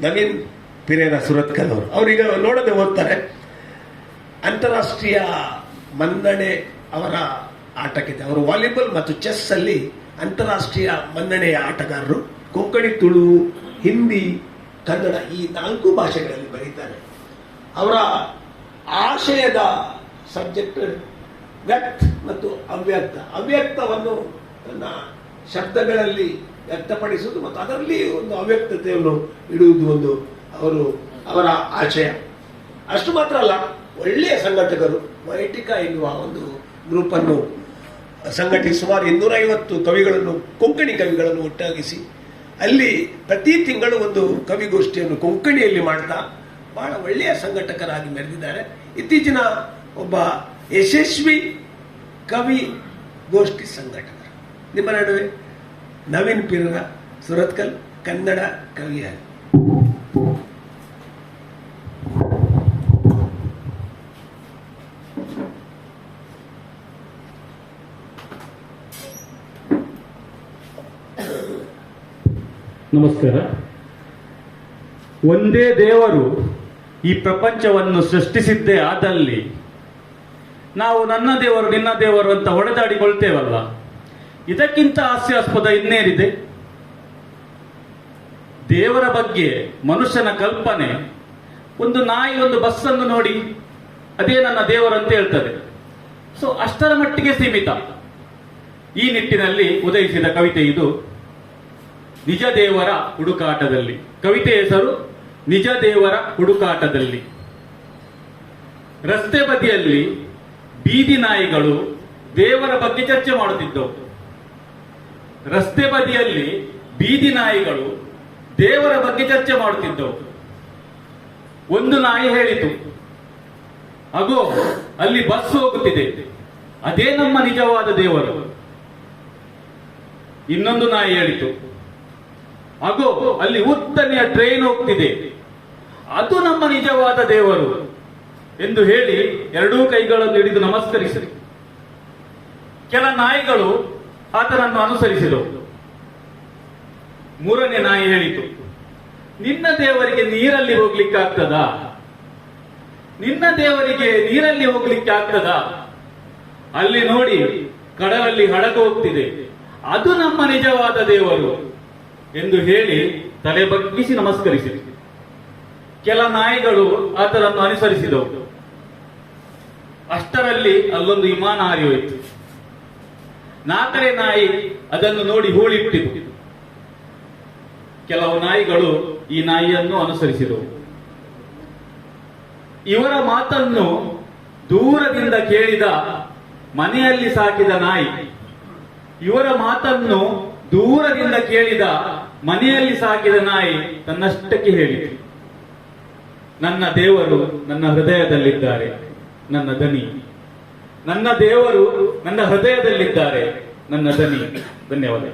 ನವೀನ್ ಪಿರೇರಾ ಸುರತ್ಕಲ್ ಅವರು. ಅವರೀಗ ನೋಡದೆ ಓದ್ತಾರೆ. ಅಂತಾರಾಷ್ಟ್ರೀಯ ಮನ್ನಣೆ ಅವರ ಆಟಕ್ಕಿದೆ. ಅವರು ವಾಲಿಬಾಲ್ ಮತ್ತು ಚೆಸ್ ಅಲ್ಲಿ ಅಂತಾರಾಷ್ಟ್ರೀಯ ಮನ್ನಣೆಯ ಆಟಗಾರರು. ಕೊಂಕಣಿ, ತುಳು, ಹಿಂದಿ, ಕನ್ನಡ ಈ 4 ಭಾಷೆಗಳಲ್ಲಿ ಬರೀತಾರೆ. ಅವರ ಆಶಯದ ಸಬ್ಜೆಕ್ಟ್ ವ್ಯಕ್ತ ಮತ್ತು ಅವ್ಯಕ್ತ. ಅವ್ಯಕ್ತವನ್ನು ತನ್ನ ಶಬ್ದಗಳಲ್ಲಿ ವ್ಯಕ್ತಪಡಿಸುವುದು ಮತ್ತು ಅದರಲ್ಲಿ ಒಂದು ಅವ್ಯಕ್ತತೆಯನ್ನು ಇಡುವುದು ಒಂದು ಅವರ ಆಶಯ. ಅಷ್ಟು ಮಾತ್ರ ಅಲ್ಲ, ಒಳ್ಳೆಯ ಸಂಘಟಕರು. ವೈಟಿಕಾ ಎನ್ನುವ ಒಂದು ಗ್ರೂಪ್ ಅನ್ನು ಸಂಘಟಿಸಿ ಸುಮಾರು 250 ಕವಿಗಳನ್ನು, ಕೊಂಕಣಿ ಕವಿಗಳನ್ನು ಒಟ್ಟಾಗಿಸಿ ಅಲ್ಲಿ ಪ್ರತಿ ತಿಂಗಳು ಒಂದು ಕವಿಗೋಷ್ಠಿಯನ್ನು ಕೊಂಕಣಿಯಲ್ಲಿ ಮಾಡ್ತಾ ಬಹಳ ಒಳ್ಳೆಯ ಸಂಘಟಕರಾಗಿ ಮೆರೆದಿದ್ದಾರೆ. ಇತ್ತೀಚಿನ ಒಬ್ಬ ಯಶಸ್ವಿ ಕವಿ ಗೋಷ್ಠಿ ಸಂಘಟಕರು. ನಿಮ್ಮ ನಡುವೆ ನವೀನ್ ಪಿರೇರಾ ಸುರತ್ಕಲ್, ಕನ್ನಡ ಕವಿಯಾಗಿ. ನಮಸ್ಕಾರ. ಒಂದೇ ದೇವರು ಈ ಪ್ರಪಂಚವನ್ನು ಸೃಷ್ಟಿಸಿದ್ದೇ ಆದಲ್ಲಿ ನಾವು ನನ್ನ ದೇವರು ನಿನ್ನ ದೇವರು ಅಂತ ಹೊಡೆದಾಡಿಕೊಳ್ತೇವಲ್ಲ, ಇದಕ್ಕಿಂತ ಹಾಸ್ಯಾಸ್ಪದ ಇನ್ನೇನಿದೆ? ದೇವರ ಬಗ್ಗೆ ಮನುಷ್ಯನ ಕಲ್ಪನೆ, ಒಂದು ನಾಯಿ ಒಂದು ಬಸ್ಸನ್ನು ನೋಡಿ ಅದೇ ನನ್ನ ದೇವರು ಅಂತ ಹೇಳ್ತದೆ. ಸೊ ಅಷ್ಟರ ಮಟ್ಟಿಗೆ ಸೀಮಿತ. ಈ ನಿಟ್ಟಿನಲ್ಲಿ ಉದಯಿಸಿದ ಕವಿತೆ ಇದು, ನಿಜ ದೇವರ ಹುಡುಕಾಟದಲ್ಲಿ. ಕವಿತೆ ಹೆಸರು ನಿಜ ದೇವರ ಹುಡುಕಾಟದಲ್ಲಿ. ರಸ್ತೆ ಬದಿಯಲ್ಲಿ ಬೀದಿ ನಾಯಿಗಳು ದೇವರ ಬಗ್ಗೆ ಚರ್ಚೆ ಮಾಡುತ್ತಿದ್ದವು. ರಸ್ತೆ ಬದಿಯಲ್ಲಿ ಬೀದಿ ನಾಯಿಗಳು ದೇವರ ಬಗ್ಗೆ ಚರ್ಚೆ ಮಾಡುತ್ತಿದ್ದವು. ಒಂದು ನಾಯಿ ಹೇಳಿತು, ಅಗೋ ಅಲ್ಲಿ ಬಸ್ ಹೋಗುತ್ತಿದೆ, ಅದೇ ನಮ್ಮ ನಿಜವಾದ ದೇವರು. ಇನ್ನೊಂದು ನಾಯಿ ಹೇಳಿತು, ಅಗೋ ಅಲ್ಲಿ ಉದ್ದನೆಯ ಟ್ರೈನ್ ಹೋಗ್ತಿದೆ, ಅದು ನಮ್ಮ ನಿಜವಾದ ದೇವರು ಎಂದು ಹೇಳಿ ಎರಡೂ ಕೈಗಳನ್ನು ಹಿಡಿದು ನಮಸ್ಕರಿಸಿದರು. ಕೆಲ ನಾಯಿಗಳು ಆತನನ್ನು ಅನುಸರಿಸಿದವು. ಮೂರನೇ ನಾಯಿ ಹೇಳಿತು, ನಿನ್ನ ದೇವರಿಗೆ ನೀರಲ್ಲಿ ಹೋಗ್ಲಿಕ್ಕೆ ಆಗ್ತದಾ? ನಿನ್ನ ದೇವರಿಗೆ ನೀರಲ್ಲಿ ಹೋಗ್ಲಿಕ್ಕೆ ಆಗ್ತದಾ? ಅಲ್ಲಿ ನೋಡಿ ಕಡಲಲ್ಲಿ ಹಡಗು ಹೋಗ್ತಿದೆ, ಅದು ನಮ್ಮ ನಿಜವಾದ ದೇವರು ಎಂದು ಹೇಳಿ ತಲೆ ಬಗ್ಗಿಸಿ ನಮಸ್ಕರಿಸಿದರು. ಕೆಲ ನಾಯಿಗಳು ಆತನನ್ನು ಅನುಸರಿಸಿದವು. ಅಷ್ಟರಲ್ಲಿ ಅಲ್ಲೊಂದು ವಿಮಾನ ಹಾರಿ ಹೋಯಿತು. ನಾಲ್ಕನೇ ನಾಯಿ ಅದನ್ನು ನೋಡಿ ಹೂಳಿಟ್ಟಿತು. ಕೆಲವು ನಾಯಿಗಳು ಈ ನಾಯಿಯನ್ನು ಅನುಸರಿಸಿದವು. ಇವರ ಮಾತನ್ನು ದೂರದಿಂದ ಕೇಳಿದ ಮನೆಯಲ್ಲಿ ಸಾಕಿದ ನಾಯಿ, ಇವರ ಮಾತನ್ನು ದೂರದಿಂದ ಕೇಳಿದ ಮನೆಯಲ್ಲಿ ಸಾಕಿದ ನಾಯಿ ತನ್ನಷ್ಟಕ್ಕೆ ಹೇಳಿತು, ನನ್ನ ದೇವರು ನನ್ನ ಹೃದಯದಲ್ಲಿದ್ದಾರೆ, ನನ್ನ ದನಿ. ನನ್ನ ದೇವರು ನನ್ನ ಹೃದಯದಲ್ಲಿದ್ದಾರೆ, ನನ್ನ ದನಿ. ಧನ್ಯವಾದ.